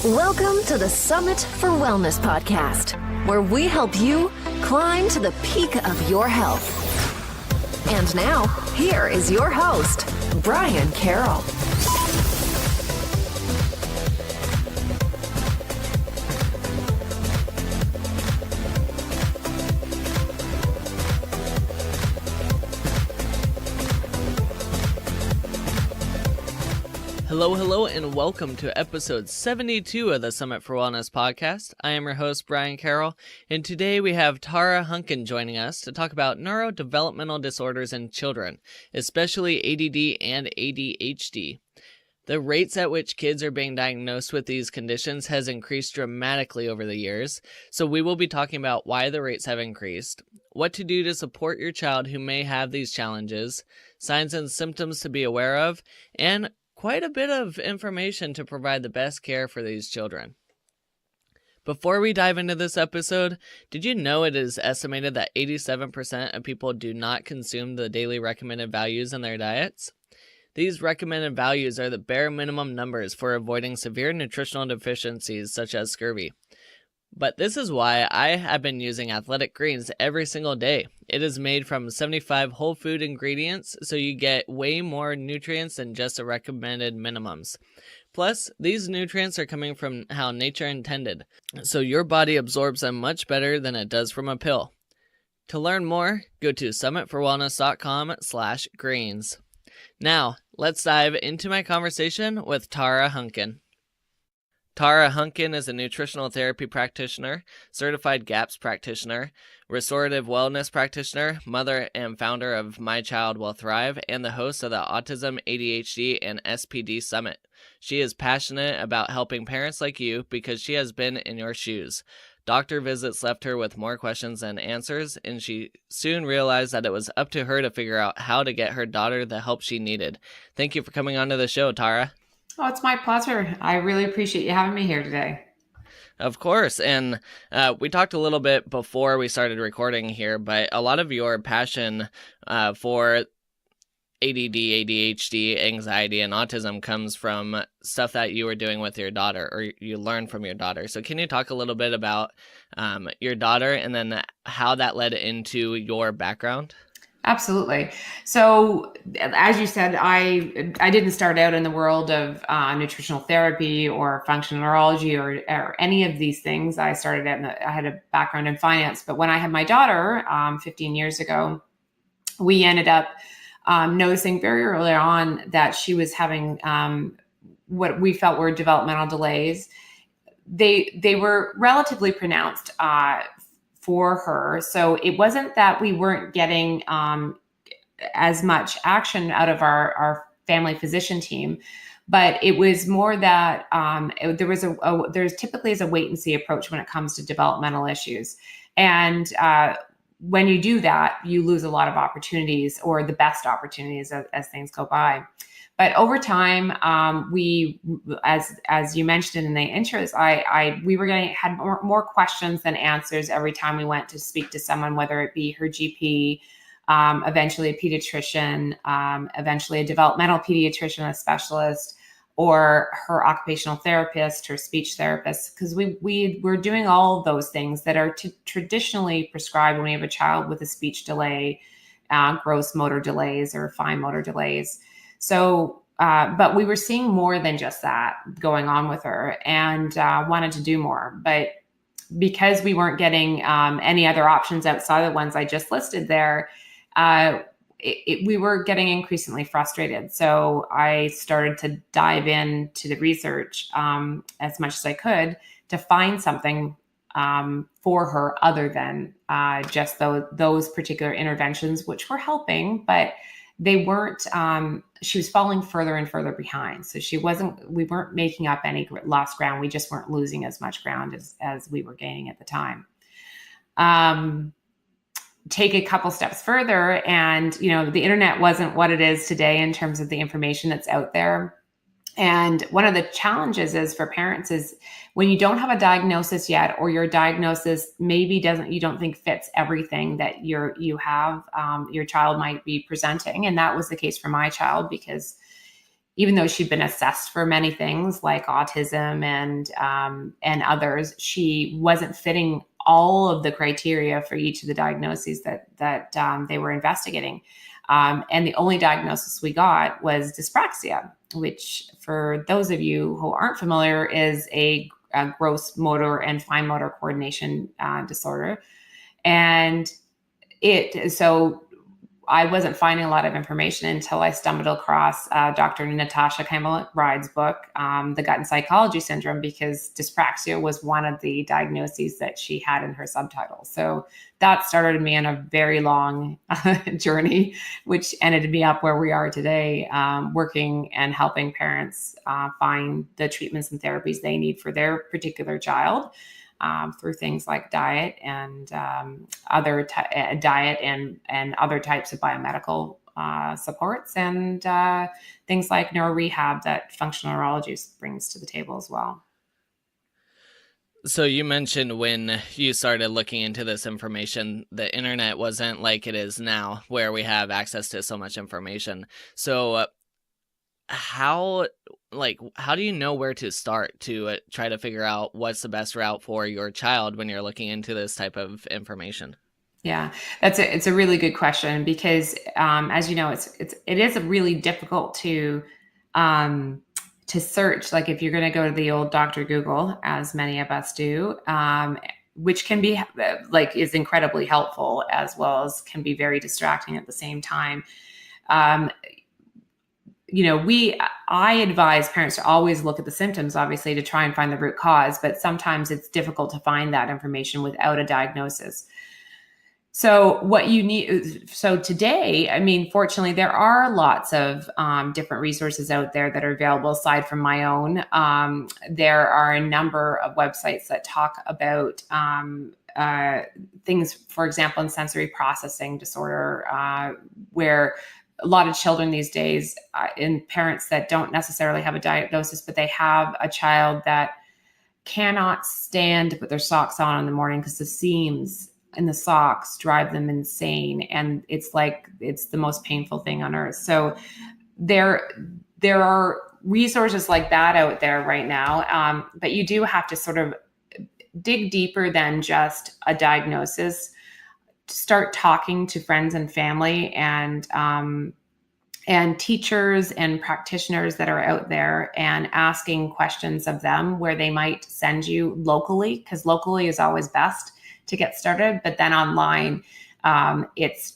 Welcome to the Summit for Wellness podcast, where we help you climb to the peak of your health. And now, here is your host, Brian Carroll. Hello, and welcome to episode 72 of the Summit for Wellness podcast. I am your host, Brian Carroll, and today we have Tara Hunkin joining us to talk about neurodevelopmental disorders in children, especially ADD and ADHD. The rates at which kids are being diagnosed with these conditions has increased dramatically over the years, so we will be talking about why the rates have increased, what to do to support your child who may have these challenges, signs and symptoms to be aware of, and quite a bit of information to provide the best care for these children. Before we dive into this episode, did you know it is estimated that 87% of people do not consume the daily recommended values in their diets? These recommended values are the bare minimum numbers for avoiding severe nutritional deficiencies such as scurvy. But this is why I have been using Athletic Greens every single day. It is made from 75 whole food ingredients, so you get way more nutrients than just the recommended minimums. Plus, these nutrients are coming from how nature intended, so your body absorbs them much better than it does from a pill. To learn more, go to summitforwellness.com/greens. Now, let's dive into my conversation with Tara Hunkin. Tara Hunkin is a nutritional therapy practitioner, certified GAPS practitioner, restorative wellness practitioner, mother and founder of My Child Will Thrive, and the host of the Autism, ADHD, and SPD Summit. She is passionate about helping parents like you because she has been in your shoes. Doctor visits left her with more questions than answers, and she soon realized that it was up to her to figure out how to get her daughter the help she needed. Thank you for coming onto the show, Tara. Oh, it's my pleasure. I really appreciate you having me here today. Of course. And we talked a little bit before we started recording here, but a lot of your passion for ADD, ADHD, anxiety, and autism comes from stuff that you were doing with your daughter, or you learned from your daughter. So can you talk a little bit about your daughter and then how that led into your background? Absolutely. So as you said, I didn't start out in the world of nutritional therapy or functional neurology or any of these things. I started out I had a background in finance, but when I had my daughter 15 years ago, we ended up noticing very early on that she was having what we felt were developmental delays. They were relatively pronounced for her. So it wasn't that we weren't getting as much action out of our family physician team, but it was more that there's typically is a wait and see approach when it comes to developmental issues. And when you do that, you lose a lot of opportunities, or the best opportunities as things go by. But over time, we, as you mentioned in the intros, we had more questions than answers every time we went to speak to someone, whether it be her GP, eventually a pediatrician, eventually a developmental pediatrician, a specialist, or her occupational therapist, her speech therapist, because we were doing all of those things that are traditionally prescribed when we have a child with a speech delay, gross motor delays, or fine motor delays. So, but we were seeing more than just that going on with her, and wanted to do more. But because we weren't getting any other options outside of the ones I just listed there, we were getting increasingly frustrated. So I started to dive into the research as much as I could to find something for her other than just those particular interventions, which were helping, but they weren't, she was falling further and further behind. So we weren't making up any lost ground. We just weren't losing as much ground as we were gaining at the time. Take a couple steps further, and, the internet wasn't what it is today in terms of the information that's out there. And one of the challenges is for parents is when you don't have a diagnosis yet, or your diagnosis maybe you don't think fits everything that your child might be presenting. And that was the case for my child, because even though she'd been assessed for many things like autism and others, she wasn't fitting all of the criteria for each of the diagnoses that they were investigating. And the only diagnosis we got was dyspraxia, which, for those of you who aren't familiar, is a gross motor and fine motor coordination disorder. And so I wasn't finding a lot of information until I stumbled across Dr. Natasha Campbell-Ride's book, The Gut and Psychology Syndrome, because dyspraxia was one of the diagnoses that she had in her subtitle. So that started me on a very long journey, which ended me up where we are today, working and helping parents find the treatments and therapies they need for their particular child. Through things like diet and other types of biomedical supports, and things like neuro rehab that functional neurology brings to the table as well. So you mentioned when you started looking into this information, the internet wasn't like it is now, where we have access to so much information. So how do you know where to start to try to figure out what's the best route for your child when you're looking into this type of information? Yeah, it's a really good question, because as you know, it is really difficult to search. Like, if you're going to go to the old Dr. Google, as many of us do, which can be is incredibly helpful, as well as can be very distracting at the same time. I advise parents to always look at the symptoms, obviously, to try and find the root cause, but sometimes it's difficult to find that information without a diagnosis. So today, I mean, fortunately, there are lots of different resources out there that are available aside from my own. There are a number of websites that talk about things, for example, in sensory processing disorder, where a lot of children these days, and parents that don't necessarily have a diagnosis, but they have a child that cannot stand to put their socks on in the morning because the seams in the socks drive them insane. And it's the most painful thing on earth. So there are resources like that out there right now. But you do have to sort of dig deeper than just a diagnosis. Start talking to friends and family and teachers and practitioners that are out there, and asking questions of them where they might send you locally, because locally is always best to get started. But then online, it's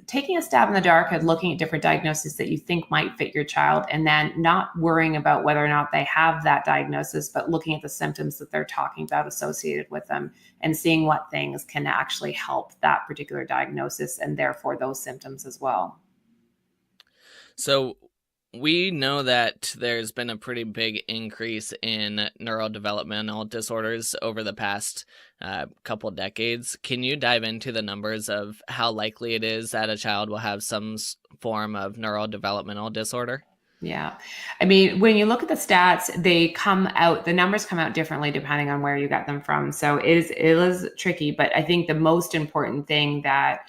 taking a stab in the dark at looking at different diagnoses that you think might fit your child, and then not worrying about whether or not they have that diagnosis, but looking at the symptoms that they're talking about associated with them, and seeing what things can actually help that particular diagnosis, and therefore those symptoms as well. So we know that there's been a pretty big increase in neurodevelopmental disorders over the past couple decades. Can you dive into the numbers of how likely it is that a child will have some form of neurodevelopmental disorder? Yeah. I mean, when you look at the stats, the numbers come out differently depending on where you get them from. So it is tricky, but I think the most important thing that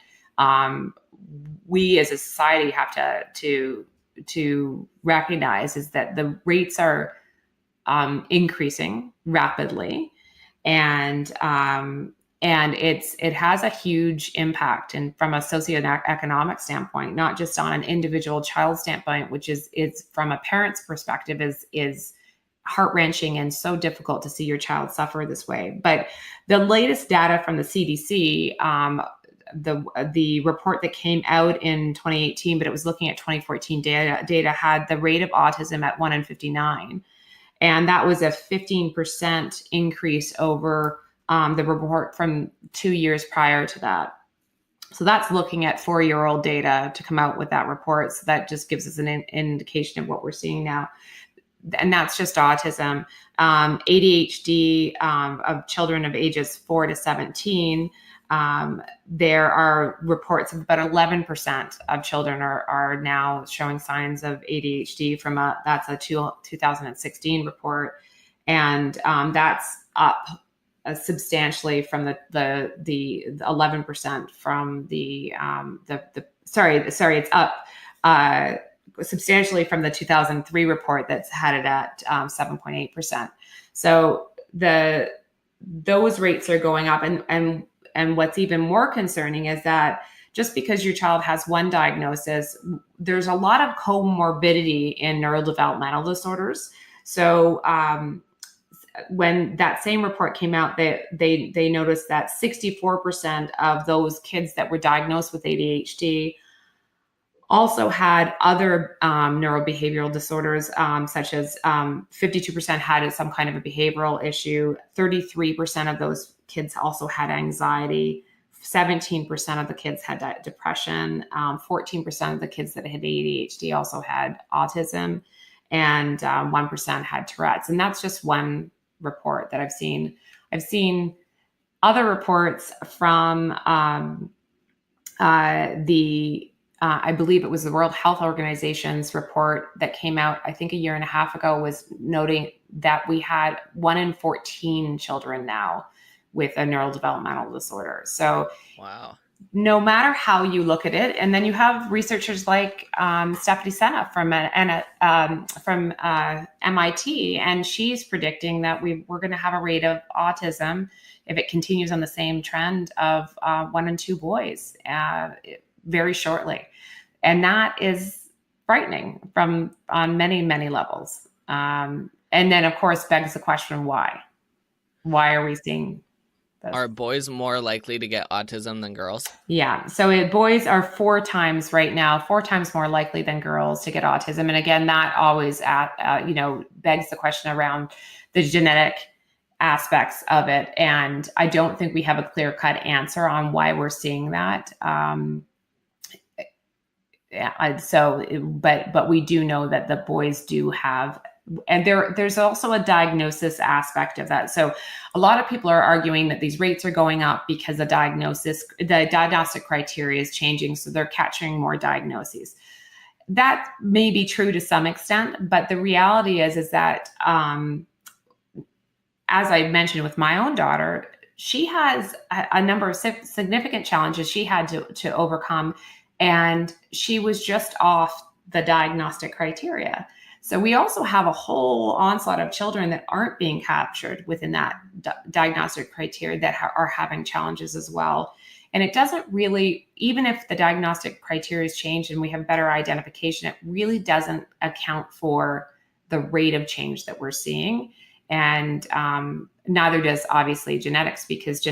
we as a society have to recognize is that the rates are increasing rapidly, and it has a huge impact, and from a socioeconomic standpoint, not just on an individual child standpoint, which is from a parent's perspective is heart-wrenching and so difficult to see your child suffer this way. But the latest data from the CDC, the report that came out in 2018, but it was looking at 2014 data, had the rate of autism at 1 in 59. And that was a 15% increase over the report from 2 years prior to that. So that's looking at 4-year-old data to come out with that report. So that just gives us an indication of what we're seeing now. And that's just autism. ADHD of children of ages 4 to 17, there are reports of about 11% of children are now showing signs of ADHD that's a 2016 report. And that's up substantially from the 11% from it's up substantially from the 2003 report that's had it at 7.8%. So those rates are going up. And what's even more concerning is that just because your child has one diagnosis, there's a lot of comorbidity in neurodevelopmental disorders. So when that same report came out, they noticed that 64% of those kids that were diagnosed with ADHD also had other neurobehavioral disorders, such as 52% had some kind of a behavioral issue. 33% of those kids also had anxiety. 17% of the kids had depression. 14% of the kids that had ADHD also had autism, and 1% had Tourette's. And that's just one report that I've seen. I've seen other reports from I believe it was the World Health Organization's report that came out, I think, a year and a half ago, was noting that we had 1 in 14 children now with a neurodevelopmental disorder. So wow. No matter how you look at it, and then you have researchers like Stephanie Senna from MIT, and she's predicting that we're going to have a rate of autism, if it continues on the same trend, of 1 in 2 boys very shortly. And that is frightening on many, many levels. And then, of course, begs the question, why? Why are we seeing this? Are boys more likely to get autism than girls? Yeah. So boys are 4 times more likely than girls to get autism. And again, that always begs the question around the genetic aspects of it. And I don't think we have a clear-cut answer on why we're seeing that. But we do know that the boys do have, and there's also a diagnosis aspect of that. So a lot of people are arguing that these rates are going up because the diagnostic criteria is changing, so they're capturing more diagnoses. That may be true to some extent, but the reality is that as I mentioned with my own daughter, she has a number of significant challenges she had to overcome. And she was just off the diagnostic criteria. So we also have a whole onslaught of children that aren't being captured within that diagnostic criteria that are having challenges as well. And it doesn't really, even if the diagnostic criteria is changed and we have better identification, it really doesn't account for the rate of change that we're seeing. And neither does obviously genetics, because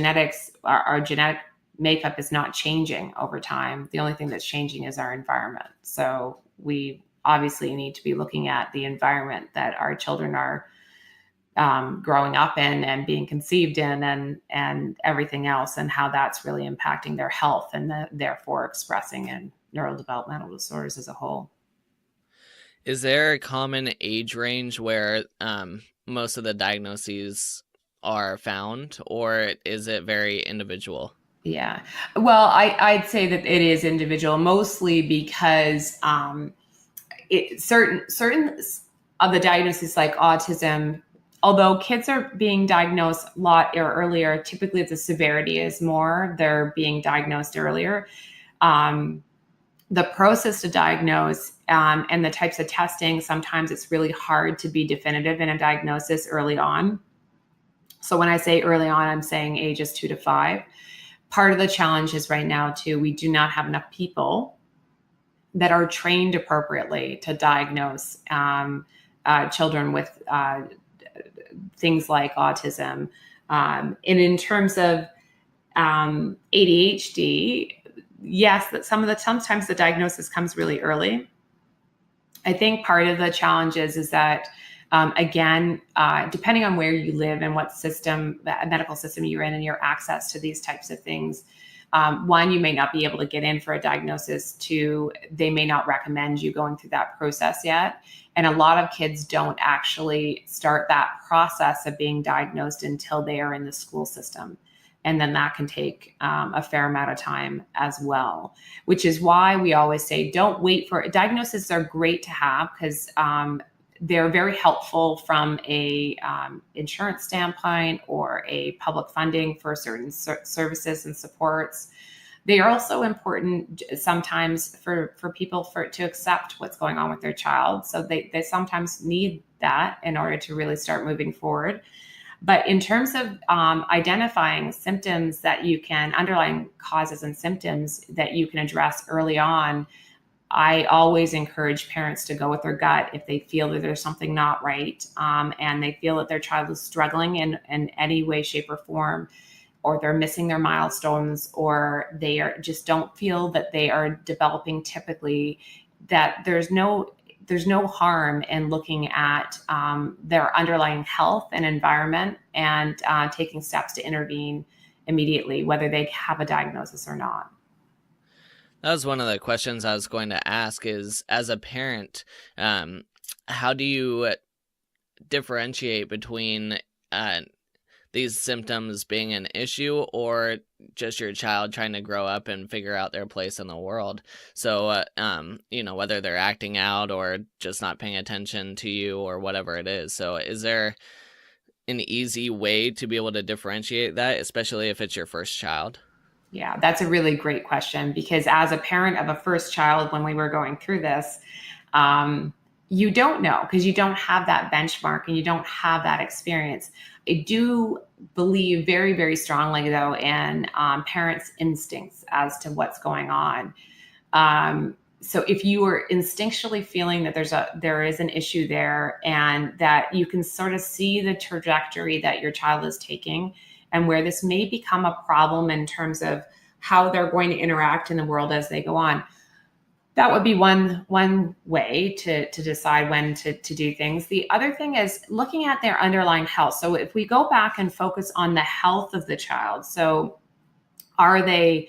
our genetic makeup is not changing over time. The only thing that's changing is our environment. So we obviously need to be looking at the environment that our children are growing up in and being conceived in, and everything else, and how that's really impacting their health and therefore expressing in neurodevelopmental disorders as a whole. Is there a common age range where most of the diagnoses are found, or is it very individual? Yeah, well, I'd say that it is individual, mostly because certain of the diagnoses, like autism, although kids are being diagnosed a lot earlier, typically the severity is more. They're being diagnosed earlier. The process to diagnose and the types of testing, sometimes it's really hard to be definitive in a diagnosis early on. So when I say early on, I'm saying ages 2 to 5. Part of the challenge is right now, too, we do not have enough people that are trained appropriately to diagnose children with things like autism. And in terms of ADHD, yes, that sometimes the diagnosis comes really early. I think part of the challenge is that again, depending on where you live and what medical system you're in and your access to these types of things, one, you may not be able to get in for a diagnosis. 2, they may not recommend you going through that process yet. And a lot of kids don't actually start that process of being diagnosed until they are in the school system. And then that can take a fair amount of time as well, which is why we always say, don't wait for diagnoses. Are great to have because they're very helpful from a insurance standpoint or a public funding for certain services and supports. They are also important sometimes for people to accept what's going on with their child. So they sometimes need that in order to really start moving forward. But in terms of identifying symptoms underlying causes and symptoms that you can address early on, I always encourage parents to go with their gut if they feel that there's something not right, and they feel that their child is struggling in any way, shape, or form, or they're missing their milestones, or just don't feel that they are developing typically, that there's no harm in looking at their underlying health and environment and taking steps to intervene immediately, whether they have a diagnosis or not. That was one of the questions I was going to ask is, as a parent, how do you differentiate between these symptoms being an issue or just your child trying to grow up and figure out their place in the world? So, whether they're acting out or just not paying attention to you or whatever it is. So is there an easy way to be able to differentiate that, especially if it's your first child? Yeah, that's a really great question, because as a parent of a first child, when we were going through this, you don't know, because you don't have that benchmark and you don't have that experience. I do believe very, very strongly, though, in parents' instincts as to what's going on. So if you are instinctually feeling that there is an issue there, and that you can sort of see the trajectory that your child is taking, and where this may become a problem in terms of how they're going to interact in the world as they go on, that would be one way to decide when to do things. The other thing is looking at their underlying health. So if we go back and focus on the health of the child, so are they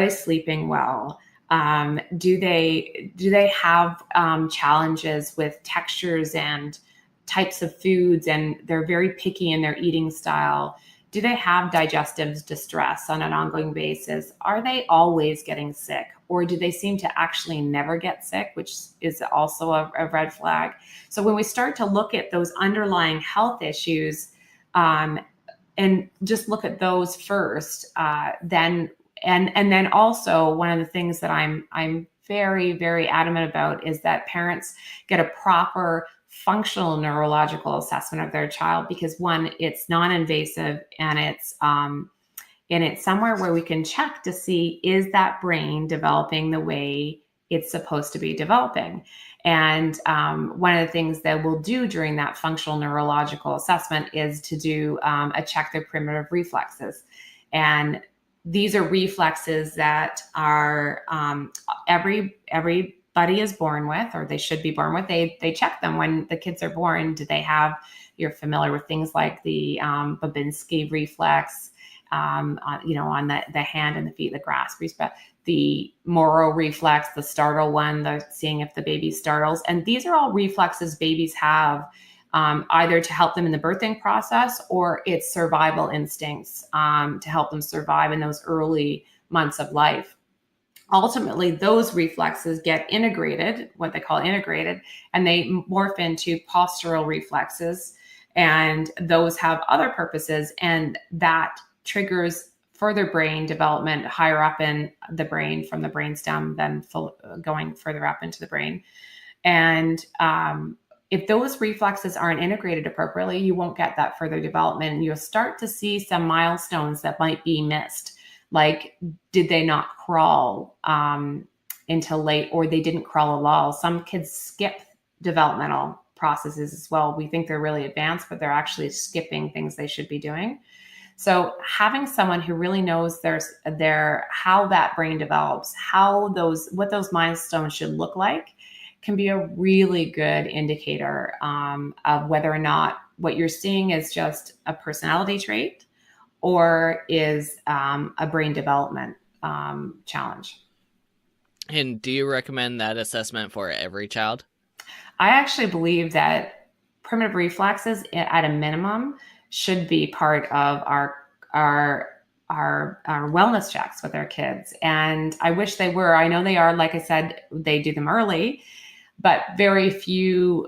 sleeping well? Do they have challenges with textures and types of foods, and they're very picky in their eating style? Do they have digestive distress on an ongoing basis? Are they always getting sick? Or do they seem to actually never get sick, which is also a red flag? So when we start to look at those underlying health issues, and just look at those first, then also one of the things that I'm very, very adamant about is that parents get a proper functional neurological assessment of their child, because one, it's non-invasive, and it's somewhere where we can check to see, is that brain developing the way it's supposed to be developing? And one of the things that we'll do during that functional neurological assessment is to do a check their primitive reflexes. And these are reflexes that are everybody is born with, or they should be born with. They check them when the kids are born. Do they have, you're familiar with things like the Babinski reflex, on the hand and the feet, the grasp reflex, the Moro reflex, the startle one, the seeing if the baby startles. And these are all reflexes babies have, either to help them in the birthing process, or it's survival instincts to help them survive in those early months of life. Ultimately, those reflexes get integrated, what they call integrated, and they morph into postural reflexes. And those have other purposes, and that triggers further brain development higher up in the brain from the brainstem, then going further up into the brain. And if those reflexes aren't integrated appropriately, you won't get that further development. You'll start to see some milestones that might be missed. Like, did they not crawl until late, or they didn't crawl at all? Some kids skip developmental processes as well. We think they're really advanced, but they're actually skipping things they should be doing. So having someone who really knows how that brain develops, what those milestones should look like, can be a really good indicator of whether or not what you're seeing is just a personality trait or is a brain development challenge. And do you recommend that assessment for every child? I actually believe that primitive reflexes, at a minimum, should be part of our wellness checks with our kids. And I wish they were. I know they are. Like I said, they do them early, but very few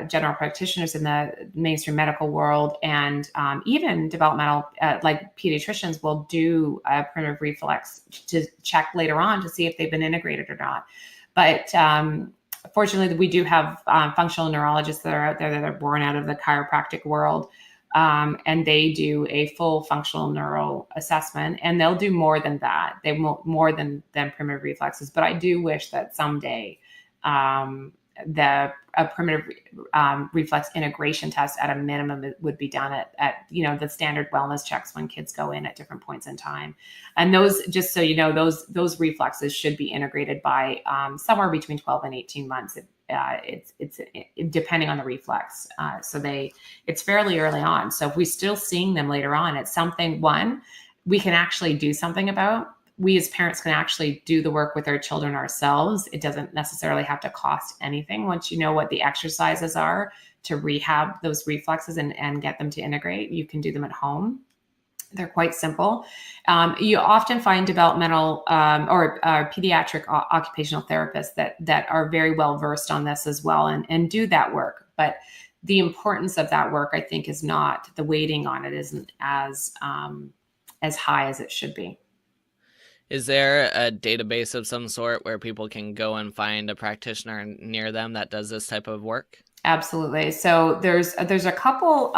general practitioners in the mainstream medical world, and even developmental, like pediatricians, will do a primitive reflex to check later on to see if they've been integrated or not. But fortunately, we do have functional neurologists that are out there that are born out of the chiropractic world. And they do a full functional neuro assessment, and they'll do more than that. They more than primitive reflexes. But I do wish that someday a primitive reflex integration test at a minimum would be done at the standard wellness checks when kids go in at different points in time. And those, just so you know, those reflexes should be integrated by somewhere between 12 and 18 months. It's depending on the reflex. It's fairly early on. So if we're still seeing them later on, it's something, one, we can actually do something about. We as parents can actually do the work with our children ourselves. It doesn't necessarily have to cost anything once you know what the exercises are to rehab those reflexes and get them to integrate. You can do them at home. They're quite simple. You often find developmental or pediatric occupational therapists that are very well versed on this as well and do that work. But the importance of that work, I think, is not, the weighting on it isn't as high as it should be. Is there a database of some sort where people can go and find a practitioner near them that does this type of work? Absolutely. So there's a couple.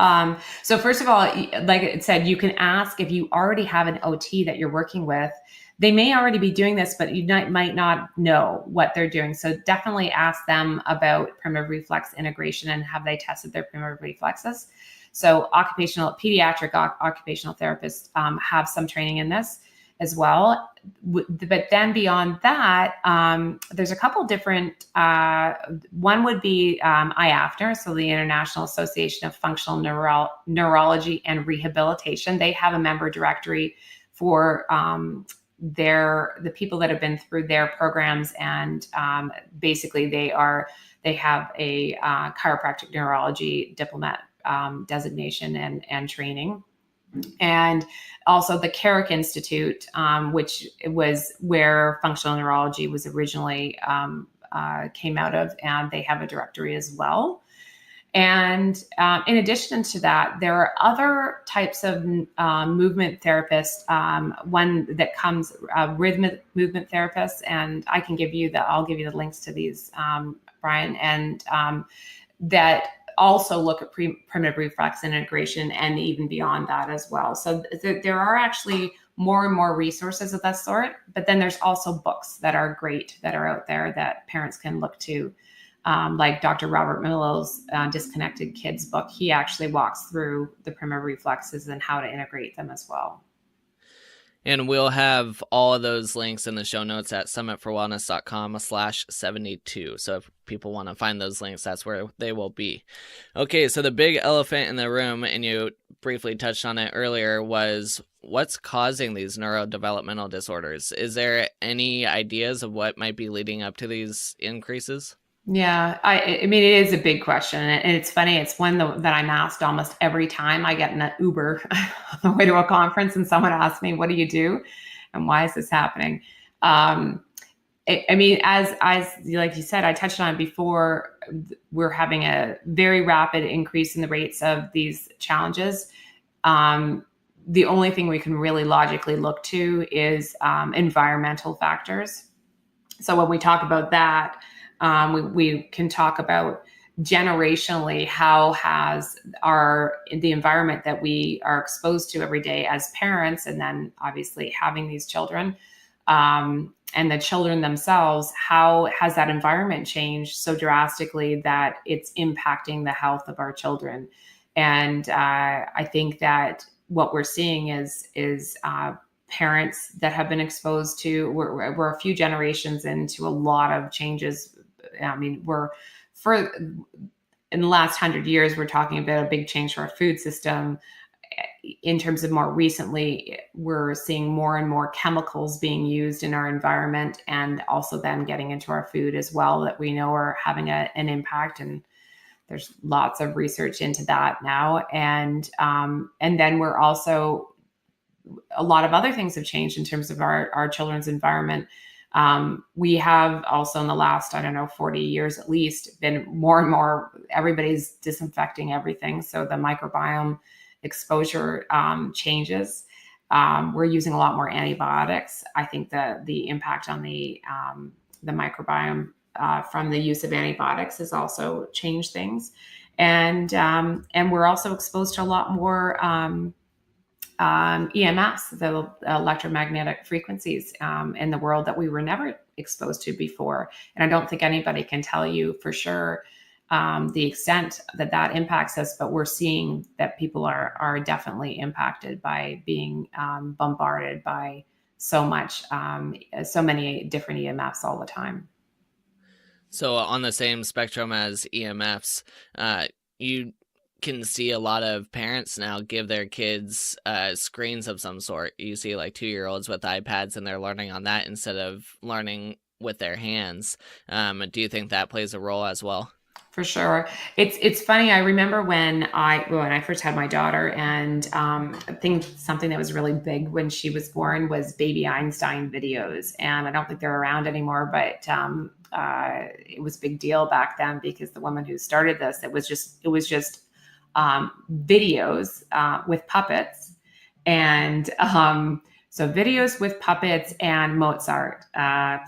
So first of all, like it said, you can ask if you already have an OT that you're working with. They may already be doing this, but you might not know what they're doing. So definitely ask them about primitive reflex integration and have they tested their primitive reflexes. So pediatric occupational therapists have some training in this as well. But then beyond that, there's a couple different, one would be IAFNR, so the International Association of Functional Neurology and Rehabilitation. They have a member directory for the people that have been through their programs, and basically they have a chiropractic neurology diplomate designation and training. And also the Carrick Institute, which was where functional neurology was originally came out of, and they have a directory as well. And in addition to that, there are other types of movement therapists. One that comes rhythmic movement therapists, and I'll give you the links to these, Brian, and that also look at primitive reflex integration and even beyond that as well. So there are actually more and more resources of that sort, but then there's also books that are great that are out there that parents can look to, like Dr. Robert Melillo's Disconnected Kids book. He actually walks through the primitive reflexes and how to integrate them as well. And we'll have all of those links in the show notes at summitforwellness.com/72. So if people want to find those links, that's where they will be. Okay, so the big elephant in the room, and you briefly touched on it earlier, was what's causing these neurodevelopmental disorders? Is there any ideas of what might be leading up to these increases? Yeah, I mean, it is a big question. And it's funny, it's one that I'm asked almost every time I get in an Uber on the way to a conference and someone asks me, what do you do? And why is this happening? I mean, as like you said, I touched on it before, we're having a very rapid increase in the rates of these challenges. The only thing we can really logically look to is environmental factors. So when we talk about that, we can talk about generationally, how has the environment that we are exposed to every day as parents, and then obviously having these children, and the children themselves, how has that environment changed so drastically that it's impacting the health of our children? And I think that what we're seeing is parents that have been exposed to, we're a few generations into a lot of changes. I mean, in the last 100 years, we're talking about a big change to our food system. In terms of more recently, we're seeing more and more chemicals being used in our environment, and also then getting into our food as well, that we know are having an impact. And there's lots of research into that now. And then we're also, a lot of other things have changed in terms of our children's environment. We have also in the last, 40 years at least, been more and more, everybody's disinfecting everything. So the microbiome exposure changes. We're using a lot more antibiotics. I think the impact on the microbiome from the use of antibiotics has also changed things. And we're also exposed to a lot more EMFs, the electromagnetic frequencies in the world that we were never exposed to before. And I don't think anybody can tell you for sure the extent that impacts us, but we're seeing that people are definitely impacted by being bombarded by so many different EMFs all the time. So on the same spectrum as EMFs, you can see a lot of parents now give their kids screens of some sort. You see like 2-year-olds with iPads and they're learning on that instead of learning with their hands. Do you think that plays a role as well? For sure. It's funny. I remember when I first had my daughter, and I think something that was really big when she was born was baby Einstein videos. And I don't think they're around anymore, but it was a big deal back then because the woman who started this, it was just videos with puppets. And so videos with puppets and Mozart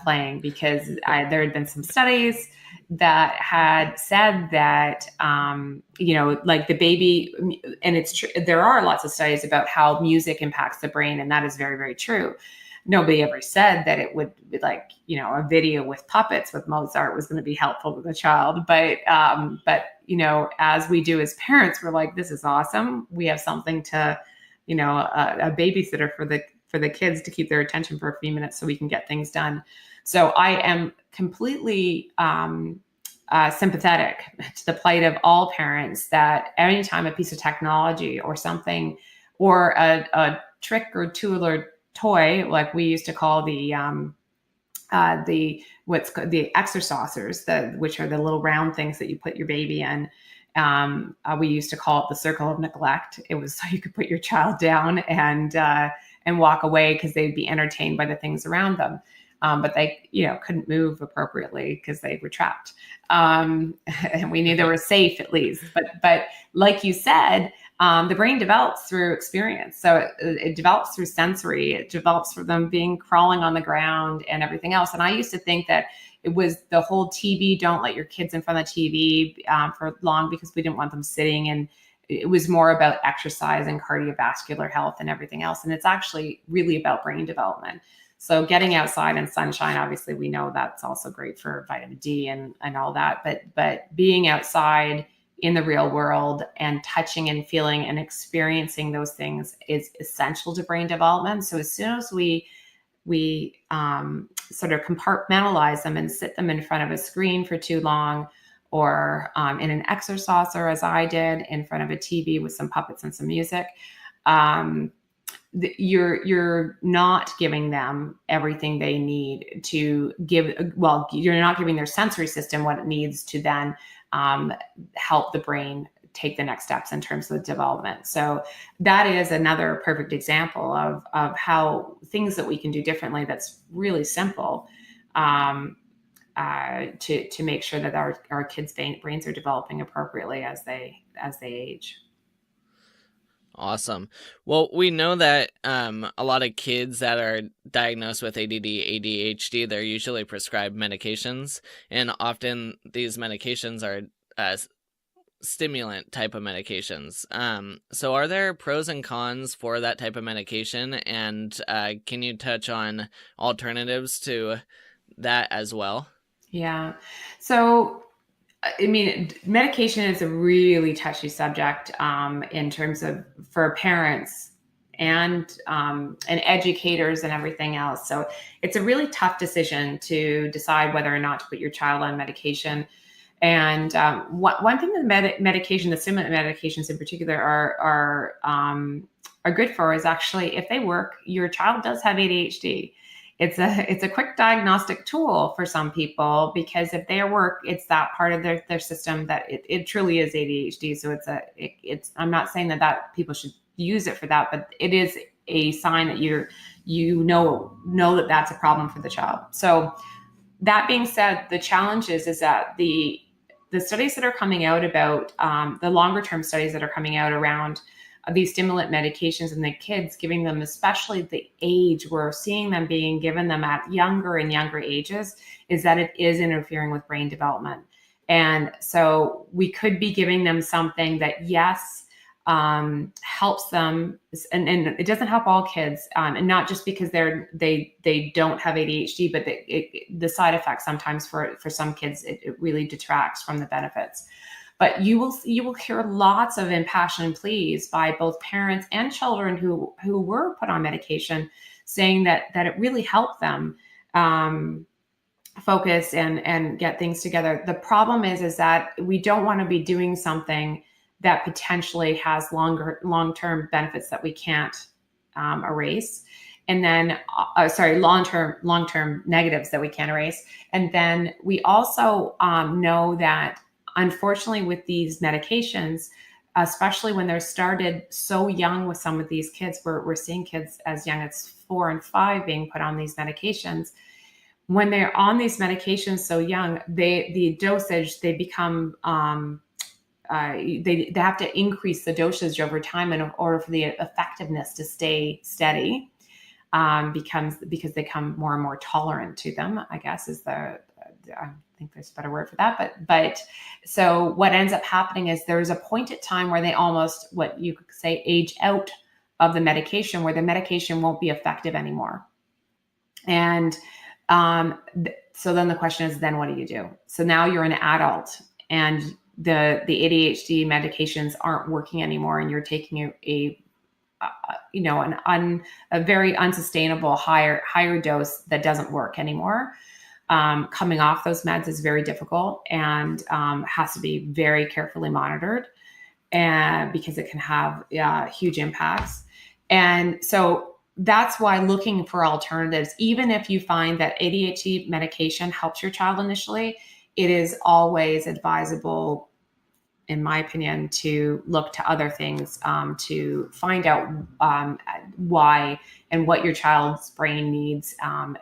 playing, because there had been some studies that had said that, like the baby, and it's true, there are lots of studies about how music impacts the brain, and that is very, very true. Nobody ever said that it would be like, a video with puppets with Mozart was going to be helpful to the child. But as we do as parents, we're like, this is awesome. We have something to, a babysitter for the kids to keep their attention for a few minutes so we can get things done. So I am completely sympathetic to the plight of all parents that anytime a piece of technology or something, or a trick or tool or toy, like we used to call the exercisers, which are the little round things that you put your baby in. We used to call it the circle of neglect. It was so you could put your child down and walk away because they'd be entertained by the things around them. But they, couldn't move appropriately because they were trapped. And we knew they were safe at least. But like you said, the brain develops through experience. So it develops through sensory. It develops for them crawling on the ground and everything else. And I used to think that it was the whole TV, don't let your kids in front of the TV for long, because we didn't want them sitting. And it was more about exercise and cardiovascular health and everything else. And it's actually really about brain development. So getting outside in sunshine, obviously we know that's also great for vitamin D and all that, but being outside in the real world and touching and feeling and experiencing those things is essential to brain development. So as soon as we sort of compartmentalize them and sit them in front of a screen for too long, or in an exerciser, as I did, in front of a TV with some puppets and some music, you're not giving them everything they need to give. Well, you're not giving their sensory system what it needs to then help the brain take the next steps in terms of the development. So that is another perfect example of how things that we can do differently, that's really simple, to make sure that our kids' brains are developing appropriately as they age. Awesome. Well, we know that a lot of kids that are diagnosed with ADD, ADHD, they're usually prescribed medications, and often these medications are stimulant type of medications. So are there pros and cons for that type of medication? And can you touch on alternatives to that as well? Yeah. So, I mean, medication is a really touchy subject in terms of for parents and educators and everything else. So it's a really tough decision to decide whether or not to put your child on medication. And one thing that medication, the stimulant medications in particular, are good for is actually, if they work, your child does have ADHD. It's a quick diagnostic tool for some people, because if they work, it's that part of their system that it truly is ADHD. So I'm not saying that people should use it for that, but it is a sign that you know that that's a problem for the child. So that being said, the challenge is that the studies that are coming out about the longer term studies that are coming out around these stimulant medications and the kids, giving them, especially the age, we're seeing them being given them at younger and younger ages, is that it is interfering with brain development. And so we could be giving them something that, yes, helps them, and it doesn't help all kids, and not just because they don't have ADHD, but the side effects sometimes for some kids, it really detracts from the benefits. But you will hear lots of impassioned pleas by both parents and children who were put on medication, saying that it really helped them focus and get things together. The problem is that we don't want to be doing something that potentially has long-term benefits that we can't erase. And then, long-term negatives that we can't erase. And then we also know that, unfortunately, with these medications, especially when they're started so young with some of these kids, we're seeing kids as young as 4 and 5 being put on these medications. When they're on these medications so young, the dosage, they become they have to increase the dosage over time in order for the effectiveness to stay steady, because they become more and more tolerant to them, I guess is I think there's a better word for that. But so what ends up happening is there's a point at time where they almost, what you could say, age out of the medication, where the medication won't be effective anymore. And so then the question is, then what do you do? So now you're an adult and the ADHD medications aren't working anymore, and you're taking a very unsustainable higher dose that doesn't work anymore. Coming off those meds is very difficult and has to be very carefully monitored, and because it can have huge impacts. And so that's why looking for alternatives, even if you find that ADHD medication helps your child initially, it is always advisable, in my opinion, to look to other things to find out why and what your child's brain needs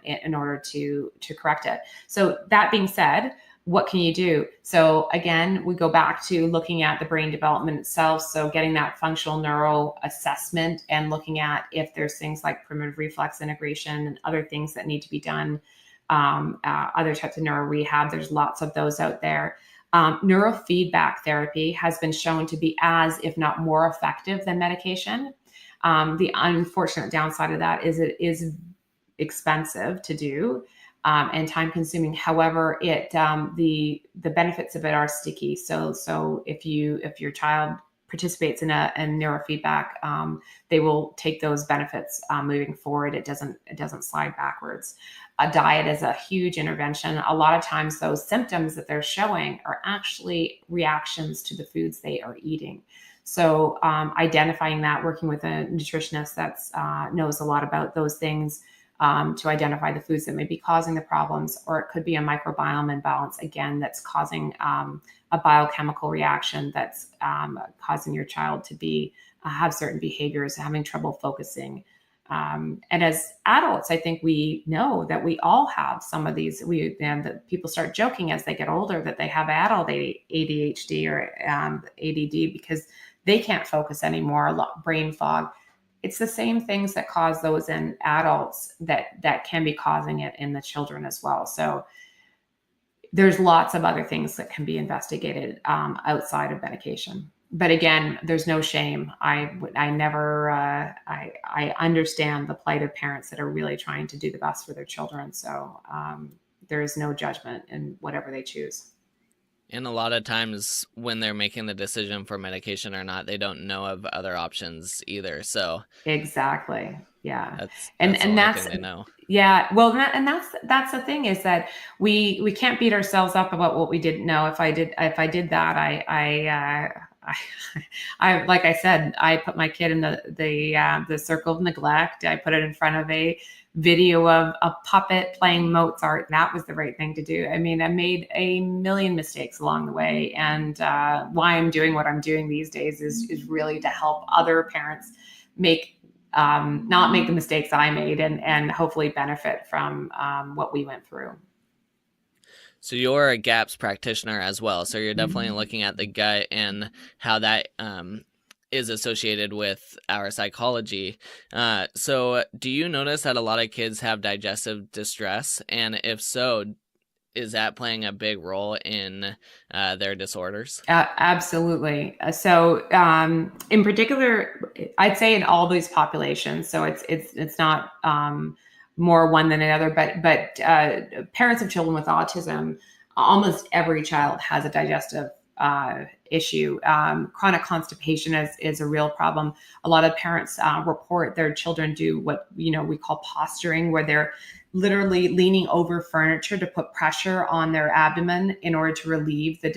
in order to correct it. So that being said, what can you do? So again, we go back to looking at the brain development itself. So getting that functional neuro assessment and looking at if there's things like primitive reflex integration and other things that need to be done, other types of neuro rehab. There's lots of those out there. Neurofeedback therapy has been shown to be as, if not more effective than medication. The unfortunate downside of that is it is expensive to do and time consuming. However, the benefits of it are sticky. So if your child participates in neurofeedback, they will take those benefits moving forward. It doesn't slide backwards. A diet is a huge intervention. A lot of times those symptoms that they're showing are actually reactions to the foods they are eating. So identifying that, working with a nutritionist that knows a lot about those things to identify the foods that may be causing the problems, or it could be a microbiome imbalance, again, that's causing a biochemical reaction that's causing your child to have certain behaviors, having trouble focusing. And as adults, I think we know that we all have some of these. That people start joking as they get older that they have adult ADHD or ADD because they can't focus anymore, brain fog. It's the same things that cause those in adults that can be causing it in the children as well. So there's lots of other things that can be investigated outside of medication. But again, there's no shame. I understand the plight of parents that are really trying to do the best for their children. So there is no judgment in whatever they choose. And a lot of times when they're making the decision for medication or not, they don't know of other options either. So exactly. Yeah. That's and the that's thing they know. Yeah. Well, that's the thing, is that we can't beat ourselves up about what we didn't know. If I did that, I like I said, I put my kid in the circle of neglect. I put it in front of a video of a puppet playing Mozart, and that was the right thing to do. I mean, I made a million mistakes along the way, and why I'm doing what I'm doing these days is really to help other parents make not make the mistakes I made and hopefully benefit from what we went through. So you're a GAPS practitioner as well. So you're definitely looking at the gut and how that is associated with our psychology. So do you notice that a lot of kids have digestive distress? And if so, is that playing a big role in their disorders? Absolutely. So in particular, I'd say in all these populations, so it's not more one than another, but parents of children with autism, almost every child has a digestive issue. Chronic constipation is a real problem. A lot of parents report their children do what we call posturing, where they're literally leaning over furniture to put pressure on their abdomen in order to relieve the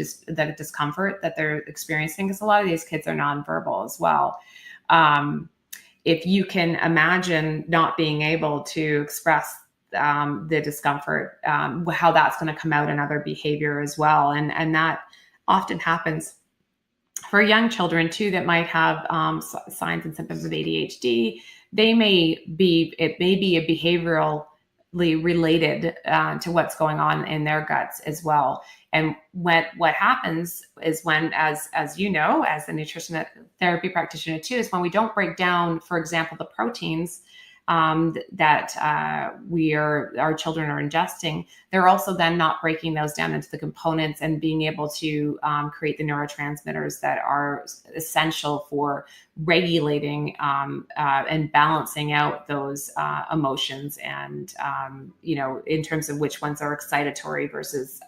discomfort that they're experiencing. Because a lot of these kids are nonverbal as well. If you can imagine not being able to express the discomfort, how that's going to come out in other behavior as well. And that often happens for young children too, that might have signs and symptoms of ADHD. It may be a behaviorally related to what's going on in their guts as well. And what happens is when, as you know, as a nutrition therapy practitioner too, is when we don't break down, for example, the proteins that our children are ingesting, they're also then not breaking those down into the components and being able to create the neurotransmitters that are essential for regulating and balancing out those emotions, and in terms of which ones are excitatory versus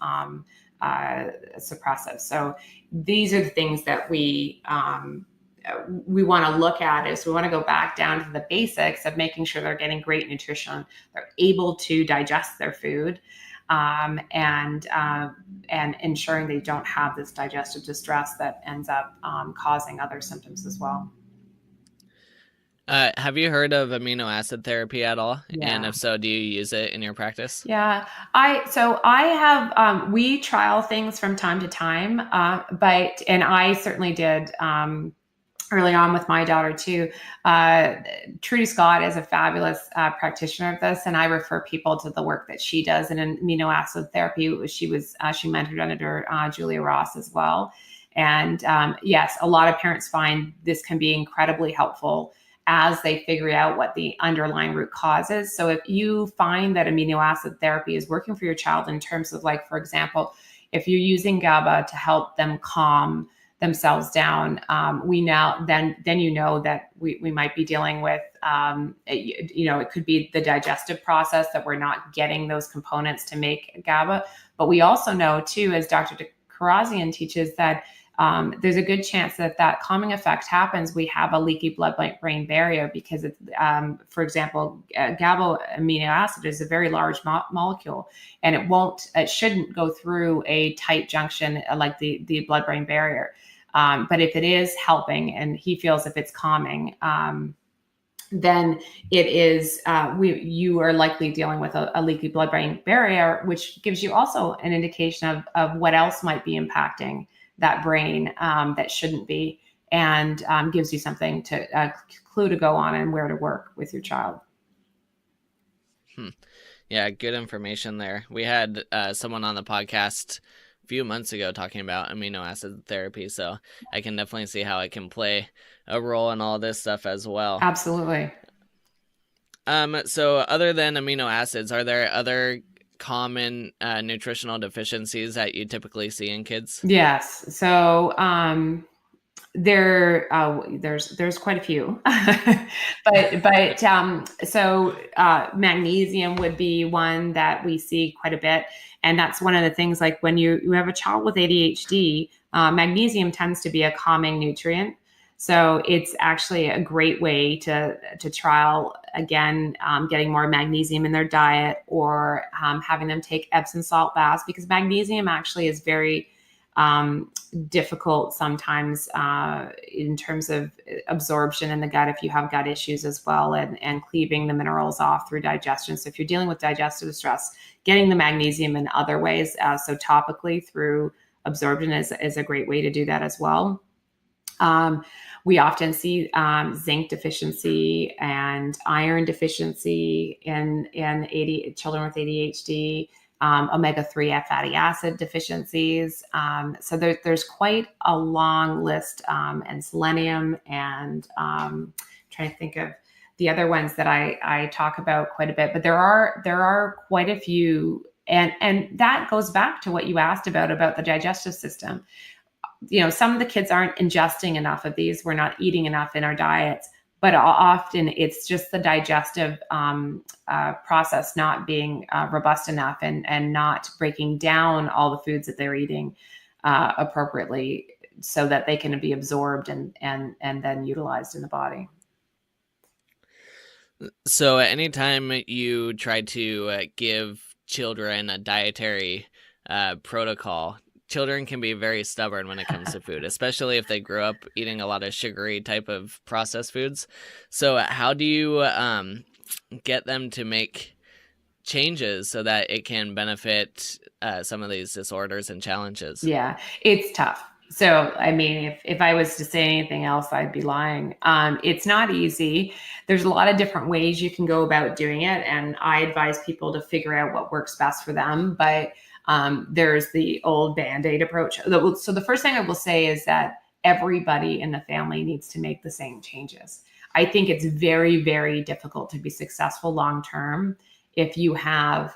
suppressive. So these are the things that we want to look at. Is we want to go back down to the basics of making sure they're getting great nutrition, they're able to digest their food, and ensuring they don't have this digestive distress that ends up causing other symptoms as well. Have you heard of amino acid therapy at all? Yeah. And if so, do you use it in your practice? Yeah, I have, we trial things from time to time, and I certainly did early on with my daughter too. Trudy Scott is a fabulous practitioner of this, and I refer people to the work that she does in amino acid therapy. She mentored under Julia Ross as well. And yes, a lot of parents find this can be incredibly helpful as they figure out what the underlying root cause is. So if you find that amino acid therapy is working for your child in terms of, like, for example, if you're using GABA to help them calm themselves down, then you know that we might be dealing with, it could be the digestive process, that we're not getting those components to make GABA. But we also know too, as Dr. Karazian teaches, that there's a good chance that calming effect happens. We have a leaky blood-brain barrier because it's, for example, GABA amino acid is a very large molecule, and it shouldn't go through a tight junction like the blood-brain barrier. But if it is helping, and he feels if it's calming, then it is, you are likely dealing with a leaky blood-brain barrier, which gives you also an indication of what else might be impacting that brain that shouldn't be, and gives you something a clue to go on and where to work with your child. Yeah, good information there. We had someone on the podcast a few months ago talking about amino acid therapy, so I can definitely see how it can play a role in all this stuff as well. Absolutely. So other than amino acids, are there other common nutritional deficiencies that you typically see in kids? Yes. So there's quite a few, but so magnesium would be one that we see quite a bit, and that's one of the things. Like when you have a child with ADHD, magnesium tends to be a calming nutrient. So it's actually a great way to trial, again, getting more magnesium in their diet, or having them take Epsom salt baths, because magnesium actually is very difficult sometimes in terms of absorption in the gut if you have gut issues as well, and cleaving the minerals off through digestion. So if you're dealing with digestive distress, getting the magnesium in other ways, so topically through absorption is a great way to do that as well. We often see zinc deficiency and iron deficiency in children with ADHD, omega-3 fatty acid deficiencies. So there's quite a long list, and selenium, and trying to think of the other ones that I talk about quite a bit. But there are quite a few, and that goes back to what you asked about the digestive system. Some of the kids aren't ingesting enough of these. We're not eating enough in our diets, but often it's just the digestive process not being robust enough, and not breaking down all the foods that they're eating appropriately, so that they can be absorbed and then utilized in the body. So anytime you try to give children a dietary protocol, children can be very stubborn when it comes to food, especially if they grew up eating a lot of sugary type of processed foods. So how do you get them to make changes so that it can benefit some of these disorders and challenges? Yeah, it's tough. So, I mean, if I was to say anything else, I'd be lying. It's not easy. There's a lot of different ways you can go about doing it, and I advise people to figure out what works best for them. But there's the old Band-Aid approach. So the first thing I will say is that everybody in the family needs to make the same changes. I think it's very, very difficult to be successful long-term if you have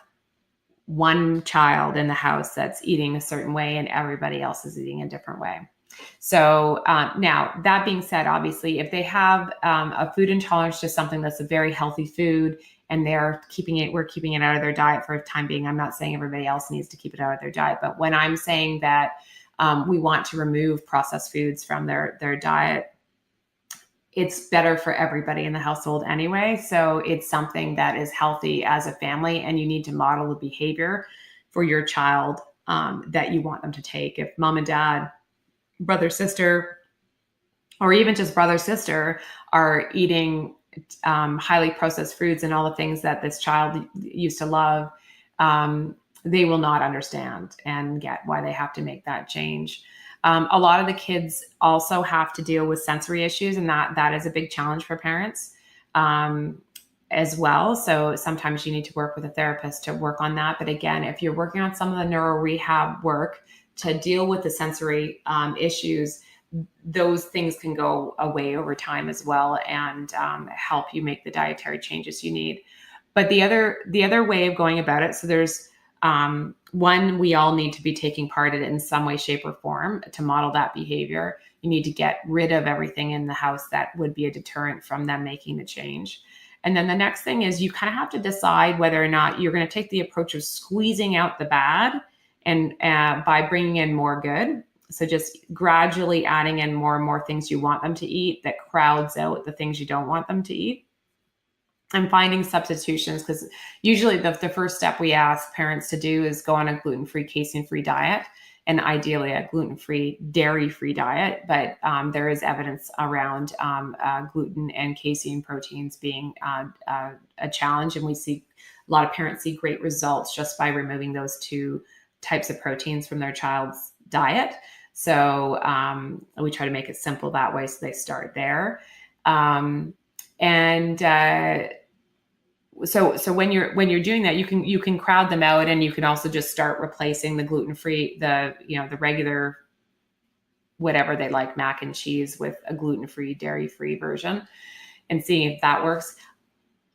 one child in the house that's eating a certain way and everybody else is eating a different way. So now, that being said, obviously, if they have a food intolerance to something that's a very healthy food, and we're keeping it out of their diet for a time being. I'm not saying everybody else needs to keep it out of their diet, but when I'm saying that we want to remove processed foods from their diet, it's better for everybody in the household anyway. So it's something that is healthy as a family, and you need to model the behavior for your child that you want them to take. If mom and dad, brother, sister, or even just brother, sister are eating highly processed foods and all the things that this child used to love, they will not understand and get why they have to make that change. A lot of the kids also have to deal with sensory issues, and that is a big challenge for parents as well. So sometimes you need to work with a therapist to work on that. But again, if you're working on some of the neuro rehab work to deal with the sensory issues, those things can go away over time as well, and help you make the dietary changes you need. But the other way of going about it, so there's one, we all need to be taking part in it in some way, shape, or form to model that behavior. You need to get rid of everything in the house that would be a deterrent from them making the change. And then the next thing is you kind of have to decide whether or not you're going to take the approach of squeezing out the bad and by bringing in more good. So just gradually adding in more and more things you want them to eat that crowds out the things you don't want them to eat. And finding substitutions, because usually the first step we ask parents to do is go on a gluten-free, casein-free diet, and ideally a gluten-free, dairy-free diet. But there is evidence around gluten and casein proteins being a challenge, and we see a lot of parents see great results just by removing those two types of proteins from their child's diet. So we try to make it simple that way, so they start there. So when you're doing that, you can crowd them out, and you can also just start replacing the gluten-free, the regular whatever they like, mac and cheese, with a gluten-free, dairy-free version, and seeing if that works.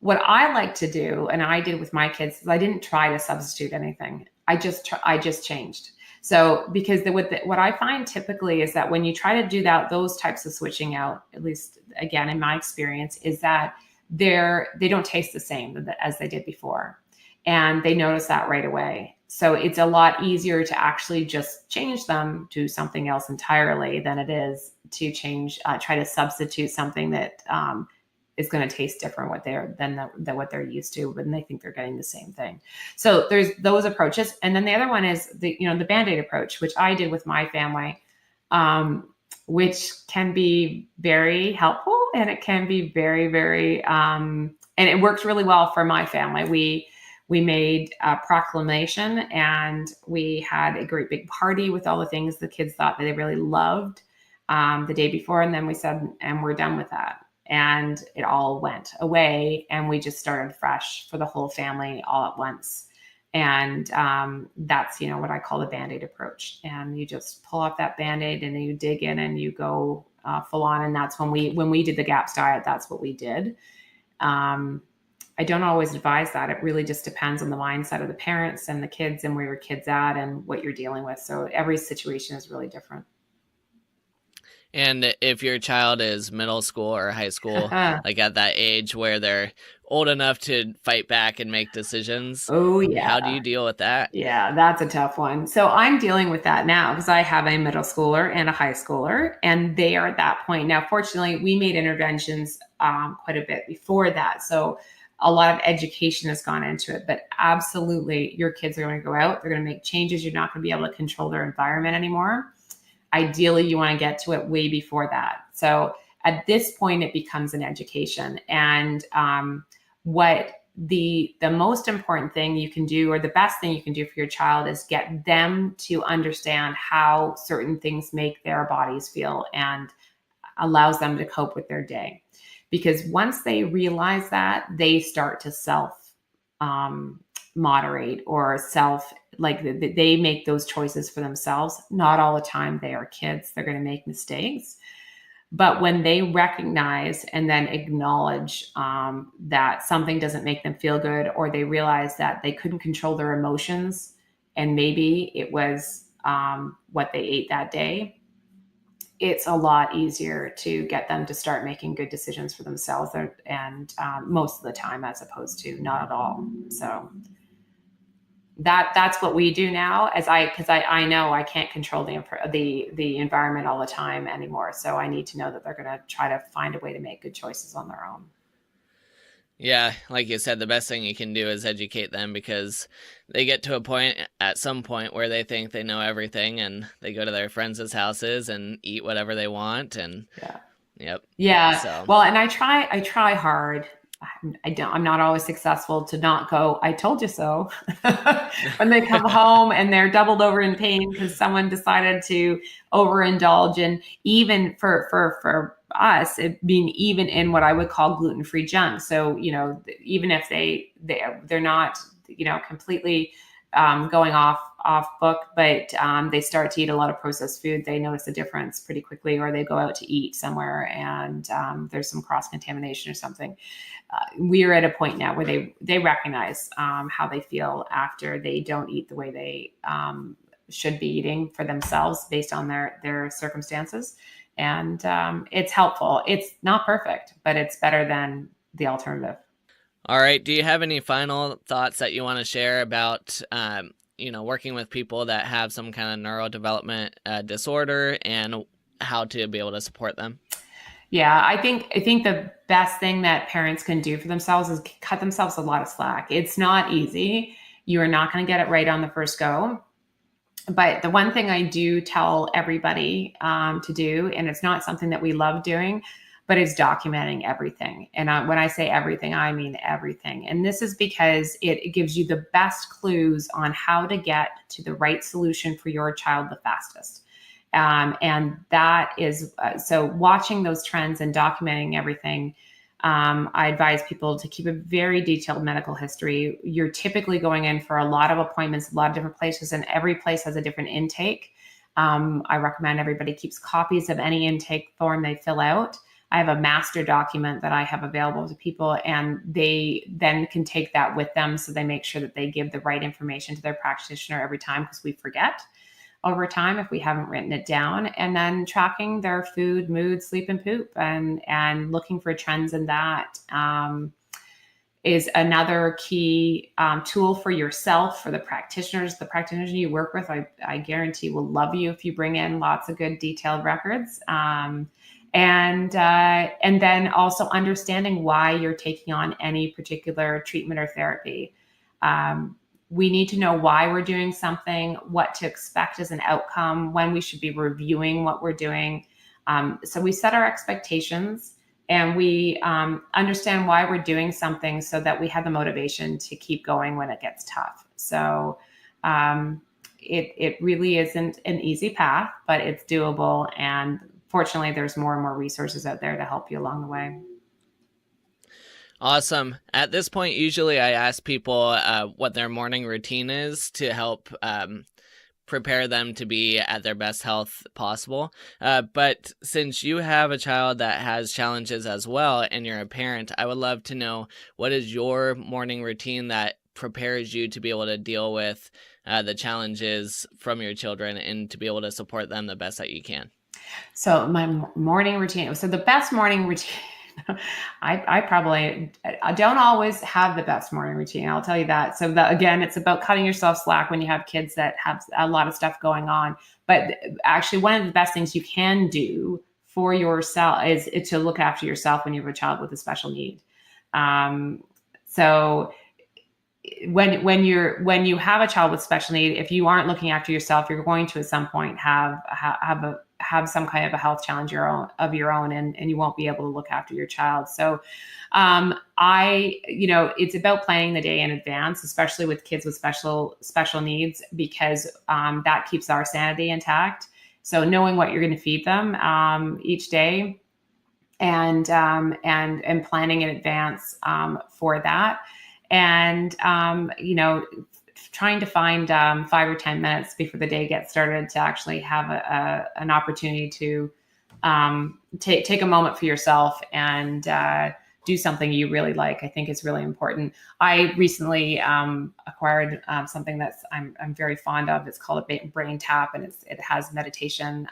What I like to do, and I did with my kids, is I didn't try to substitute anything. I just changed. So because what I find typically is that when you try to do those types of switching out, at least again in my experience, is that they don't taste the same as they did before, and they notice that right away. So it's a lot easier to actually just change them to something else entirely than it is to try to substitute something that is going to taste different than what they're used to, but they think they're getting the same thing. So there's those approaches. And then the other one is the Band-Aid approach, which I did with my family, which can be very helpful, and it can be very, very, and it worked really well for my family. We made a proclamation, and we had a great big party with all the things the kids thought that they really loved. the day before. And then we said, and we're done with that. And it all went away. And we just started fresh for the whole family all at once. And that's, what I call the Band-Aid approach. And you just pull off that Band-Aid and then you dig in and you go full on. And that's when we did the GAPS diet, that's what we did. I don't always advise that. It really just depends on the mindset of the parents and the kids and where your kid's at and what you're dealing with. So every situation is really different. And if your child is middle school or high school, like at that age where they're old enough to fight back and make decisions, oh yeah, how do you deal with that? Yeah, that's a tough one. So I'm dealing with that now because I have a middle schooler and a high schooler, and they are at that point now. Fortunately, we made interventions quite a bit before that, so a lot of education has gone into it. But absolutely, your kids are going to go out; they're going to make changes. You're not going to be able to control their environment anymore. Ideally, you want to get to it way before that. So at this point, it becomes an education. And what the most important thing you can do, or the best thing you can do for your child, is get them to understand how certain things make their bodies feel and allows them to cope with their day. Because once they realize that, they start to self moderate or they make those choices for themselves. Not all the time. They are kids. They're going to make mistakes. But when they recognize and then acknowledge that something doesn't make them feel good, or they realize that they couldn't control their emotions and maybe it was what they ate that day, it's a lot easier to get them to start making good decisions for themselves and most of the time, as opposed to not at all. So that's what we do now, because I know I can't control the environment all the time anymore. So I need to know that they're going to try to find a way to make good choices on their own. Yeah, like you said, the best thing you can do is educate them, because they get to a point at some point where they think they know everything and they go to their friends' houses and eat whatever they want. And yeah. So. Well, and I try hard. I'm not always successful to not go, I told you so. When they come home and they're doubled over in pain because someone decided to overindulge, and even for us, it being even in what I would call gluten-free junk. So, even if they're not, completely going off book, but they start to eat a lot of processed food, they notice a difference pretty quickly, or they go out to eat somewhere and there's some cross-contamination or something. We are at a point now where they recognize how they feel after they don't eat the way they should be eating for themselves based on their circumstances. And it's helpful. It's not perfect, but it's better than the alternative. All right. Do you have any final thoughts that you want to share about, working with people that have some kind of neurodevelopment disorder and how to be able to support them? Yeah, I think the best thing that parents can do for themselves is cut themselves a lot of slack. It's not easy. You are not going to get it right on the first go. But the one thing I do tell everybody to do, and it's not something that we love doing, but it's documenting everything. And when I say everything, I mean everything. And this is because it gives you the best clues on how to get to the right solution for your child the fastest. And that is, so watching those trends and documenting everything, I advise people to keep a very detailed medical history. You're typically going in for a lot of appointments, a lot of different places, and every place has a different intake. I recommend everybody keeps copies of any intake form they fill out. I have a master document that I have available to people, and they then can take that with them. So they make sure that they give the right information to their practitioner every time, because we forget over time if we haven't written it down. And then tracking their food, mood, sleep, and poop, and looking for trends in that is another key tool for yourself, for the practitioners. The practitioners you work with, I guarantee will love you if you bring in lots of good detailed records. And then also understanding why you're taking on any particular treatment or therapy. We need to know why we're doing something, what to expect as an outcome, when we should be reviewing what we're doing. So we set our expectations, and we understand why we're doing something so that we have the motivation to keep going when it gets tough. So it really isn't an easy path, but it's doable. And fortunately, there's more and more resources out there to help you along the way. Awesome. At this point, usually I ask people what their morning routine is to help prepare them to be at their best health possible. But since you have a child that has challenges as well, and you're a parent, I would love to know, what is your morning routine that prepares you to be able to deal with the challenges from your children and to be able to support them the best that you can? So my morning routine. So the best morning routine. I don't always have the best morning routine. I'll tell you that. So again, it's about cutting yourself slack when you have kids that have a lot of stuff going on. But actually, one of the best things you can do for yourself is to look after yourself when you have a child with a special need. So when you have a child with special need, if you aren't looking after yourself, you're going to at some point have some kind of a health challenge of your own, and you won't be able to look after your child. So it's about planning the day in advance, especially with kids with special needs, because that keeps our sanity intact. So knowing what you're going to feed them each day, and planning in advance for that. And, trying to find 5 or 10 minutes before the day gets started to actually have an opportunity to take a moment for yourself and do something you really like, I think is really important. I recently acquired something that's I'm very fond of. It's called a brain tap, and it has meditation,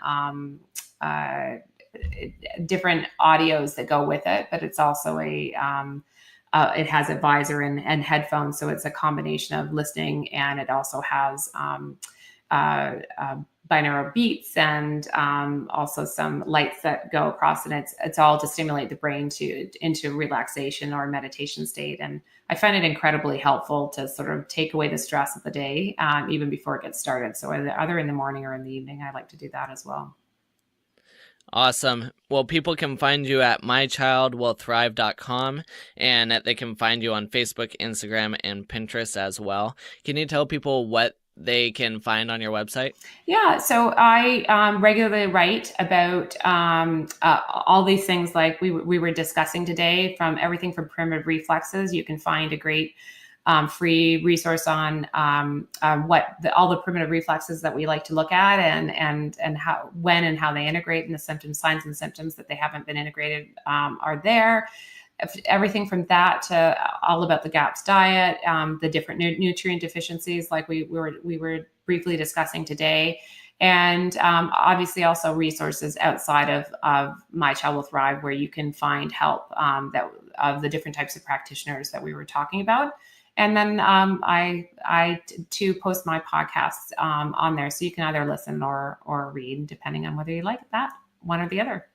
different audios that go with it, but it's also it has a visor and headphones. So it's a combination of listening, and it also has binaural beats and also some lights that go across, and it's all to stimulate the brain into relaxation or meditation state. And I find it incredibly helpful to sort of take away the stress of the day, even before it gets started. So either in the morning or in the evening, I like to do that as well. Awesome. Well, people can find you at mychildwillthrive.com, and they can find you on Facebook, Instagram, and Pinterest as well. Can you tell people what they can find on your website? Yeah, so I regularly write about all these things like we were discussing today, from everything from primitive reflexes. You can find a great free resource on all the primitive reflexes that we like to look at, and how, when and how they integrate, and the symptoms, signs and symptoms that they haven't been integrated are there. Everything from that to all about the GAPS diet, the different nutrient deficiencies like we were briefly discussing today. And obviously also resources outside of My Child Will Thrive, where you can find help of the different types of practitioners that we were talking about. And then I too post my podcasts on there, so you can either listen or read, depending on whether you like that one or the other.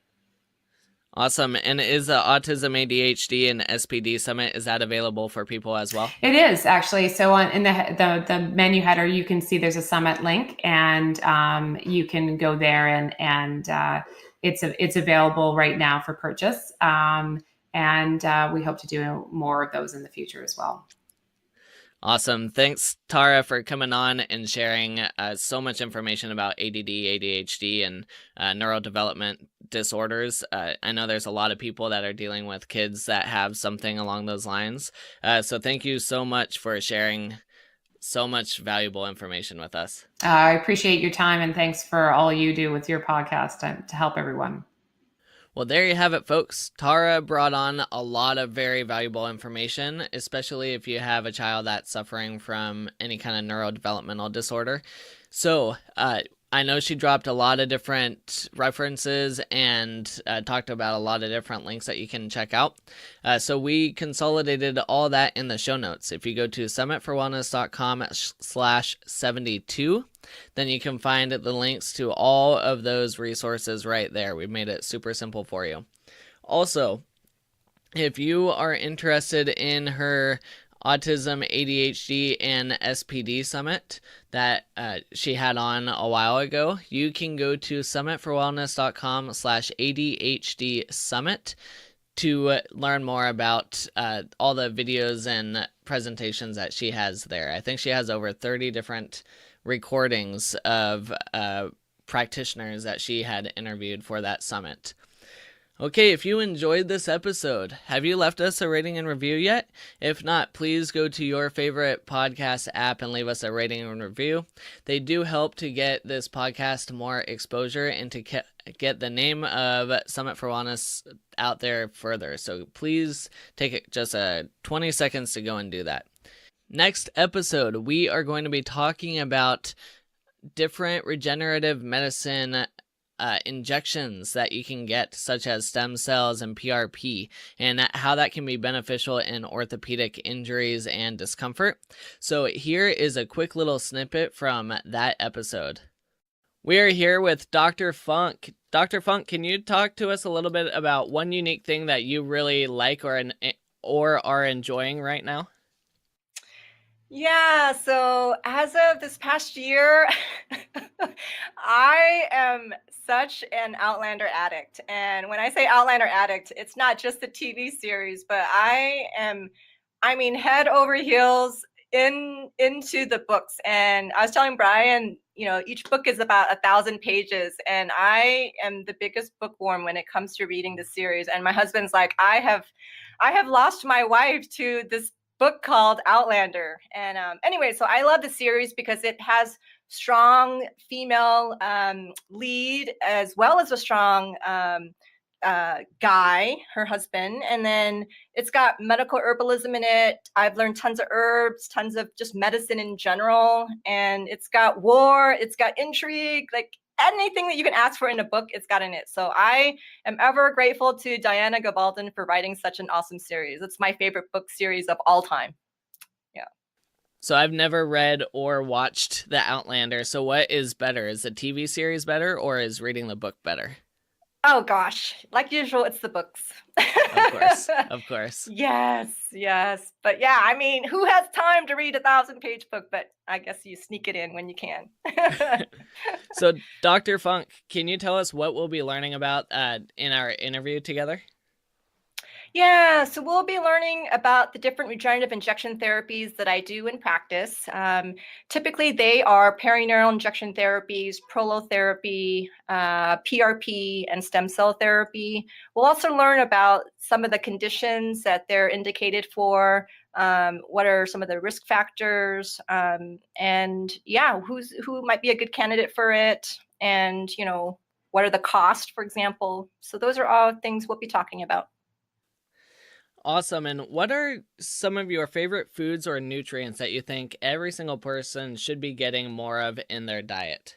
Awesome. And is the Autism, ADHD, and SPD Summit, is that available for people as well? It is, actually. So in the menu header, you can see there's a summit link, and you can go there, and it's available right now for purchase. And we hope to do more of those in the future as well. Awesome. Thanks, Tara, for coming on and sharing so much information about ADD, ADHD, and neurodevelopment disorders. I know there's a lot of people that are dealing with kids that have something along those lines. So thank you so much for sharing so much valuable information with us. I appreciate your time, and thanks for all you do with your podcast to help everyone. Well, there you have it, folks. Tara brought on a lot of very valuable information, especially if you have a child that's suffering from any kind of neurodevelopmental disorder. So, I know she dropped a lot of different references and talked about a lot of different links that you can check out. So we consolidated all that in the show notes. If you go to summitforwellness.com/72, then you can find the links to all of those resources right there. We've made it super simple for you. Also, if you are interested in her Autism, ADHD, and SPD Summit that she had on a while ago, you can go to summitforwellness.com/ADHD Summit to learn more about all the videos and presentations that she has there. I think she has over 30 different recordings of practitioners that she had interviewed for that summit. Okay, if you enjoyed this episode, have you left us a rating and review yet? If not, please go to your favorite podcast app and leave us a rating and review. They do help to get this podcast more exposure and to get the name of Summit for Wellness out there further. So please take just 20 seconds to go and do that. Next episode, we are going to be talking about different regenerative medicine injections that you can get, such as stem cells and PRP, and how that can be beneficial in orthopedic injuries and discomfort. So here is a quick little snippet from that episode. We are here with Dr. Funk. Dr. Funk, can you talk to us a little bit about one unique thing that you really like or are enjoying right now? Yeah, so as of this past year, I am such an Outlander addict. And when I say Outlander addict, it's not just the TV series, but I mean, head over heels into the books. And I was telling Brian, each book is about 1,000 pages, and I am the biggest bookworm when it comes to reading the series. And my husband's like, I have lost my wife to this book called Outlander. And anyway, so I love the series because it has strong female lead, as well as a strong guy, her husband. And then it's got medical herbalism in it. I've learned tons of herbs, tons of just medicine in general. And it's got war, it's got intrigue, like anything that you can ask for in a book, it's got in it. So I am ever grateful to Diana Gabaldon for writing such an awesome series. It's my favorite book series of all time. Yeah. So I've never read or watched The Outlander. So what is better? Is the TV series better, or is reading the book better? Oh gosh, like usual, it's the books. Of course. Yes. But yeah, I mean, who has time to read a 1,000-page book? But I guess you sneak it in when you can. So, Dr. Funk, can you tell us what we'll be learning about in our interview together? Yeah, so we'll be learning about the different regenerative injection therapies that I do in practice. Typically, they are perineural injection therapies, prolotherapy, PRP, and stem cell therapy. We'll also learn about some of the conditions that they're indicated for, what are some of the risk factors, and yeah, who might be a good candidate for it, and what are the costs, for example. So those are all things we'll be talking about. Awesome. And what are some of your favorite foods or nutrients that you think every single person should be getting more of in their diet?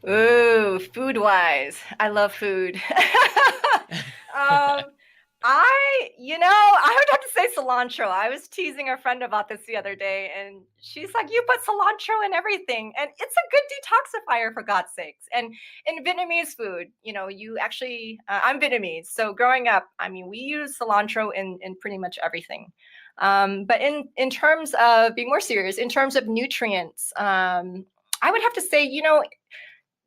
Ooh, food-wise, I love food. I would have to say cilantro. I was teasing a friend about this the other day, and she's like, you put cilantro in everything. And it's a good detoxifier, for God's sakes. And in Vietnamese food, you actually, I'm Vietnamese. So growing up, I mean, we use cilantro in pretty much everything. But in terms of being more serious, in terms of nutrients, I would have to say,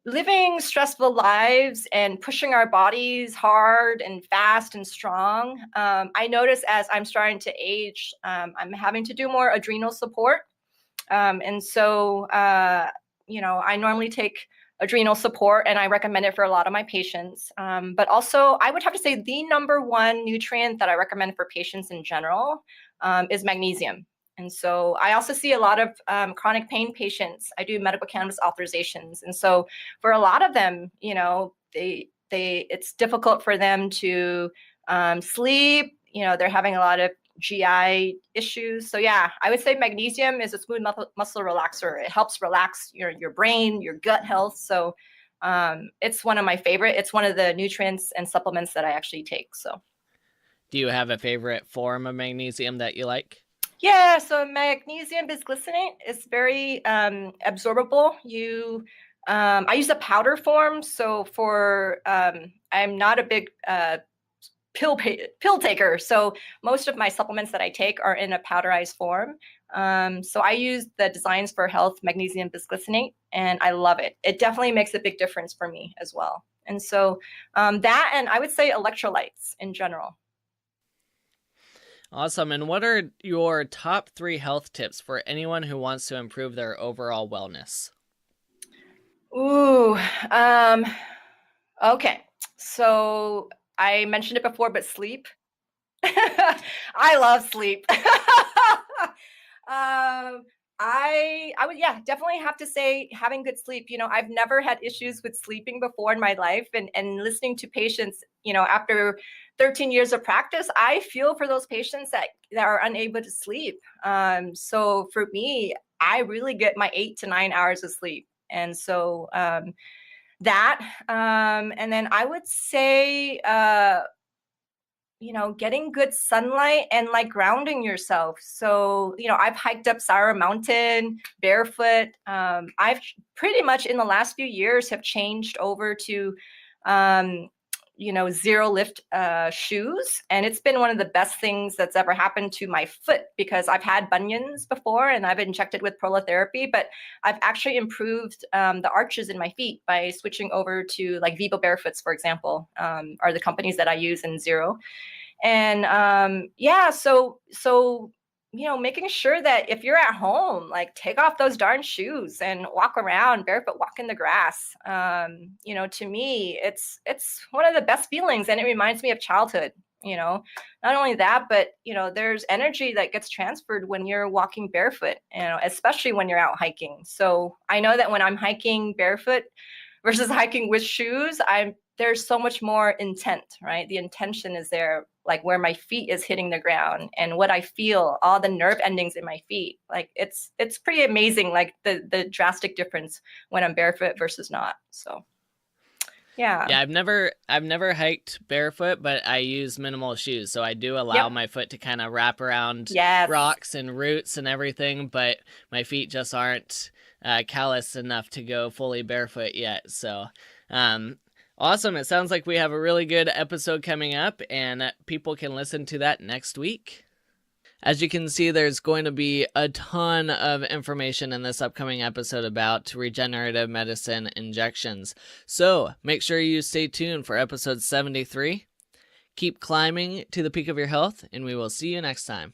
living stressful lives and pushing our bodies hard and fast and strong. I notice as I'm starting to age, I'm having to do more adrenal support. And so, I normally take adrenal support, and I recommend it for a lot of my patients. But also, I would have to say the number one nutrient that I recommend for patients in general is magnesium. And so I also see a lot of chronic pain patients. I do medical cannabis authorizations. And so for a lot of them, it's difficult for them to sleep. They're having a lot of GI issues. So yeah, I would say magnesium is a smooth muscle relaxer. It helps relax your brain, your gut health. So it's one of my favorite. It's one of the nutrients and supplements that I actually take. So do you have a favorite form of magnesium that you like? Yeah, so magnesium bisglycinate is very absorbable. I use a powder form. So I'm not a big pill taker. So most of my supplements that I take are in a powderized form. So I use the Designs for Health magnesium bisglycinate, and I love it. It definitely makes a big difference for me as well. And so that, and I would say electrolytes in general. Awesome. And what are your top 3 health tips for anyone who wants to improve their overall wellness? Ooh, okay. So I mentioned it before, but sleep. I love sleep. um, I would, yeah, definitely have to say having good sleep. I've never had issues with sleeping before in my life, and listening to patients, after 13 years of practice, I feel for those patients that are unable to sleep. So for me, I really get my 8 to 9 hours of sleep. And so that, and then I would say, getting good sunlight and like grounding yourself. So, I've hiked up Sarah Mountain barefoot. I've pretty much in the last few years have changed over to, zero lift shoes. And it's been one of the best things that's ever happened to my foot, because I've had bunions before and I've injected with prolotherapy, but I've actually improved the arches in my feet by switching over to like Vivo Barefoots, for example, are the companies that I use in Zero. And yeah, so making sure that if you're at home, like take off those darn shoes and walk around barefoot, walk in the grass. To me, it's one of the best feelings, and it reminds me of childhood. Not only that, but there's energy that gets transferred when you're walking barefoot, especially when you're out hiking. So I know that when I'm hiking barefoot versus hiking with shoes, there's so much more intent, right? The intention is there, like where my feet is hitting the ground and what I feel, all the nerve endings in my feet. Like it's pretty amazing, like the drastic difference when I'm barefoot versus not. So yeah. Yeah, I've never hiked barefoot, but I use minimal shoes, so I do allow Yep. my foot to kind of wrap around Yes. rocks and roots and everything, but my feet just aren't callous enough to go fully barefoot yet. So, awesome! It sounds like we have a really good episode coming up, and people can listen to that next week. As you can see, there's going to be a ton of information in this upcoming episode about regenerative medicine injections. So make sure you stay tuned for episode 73. Keep climbing to the peak of your health, and we will see you next time.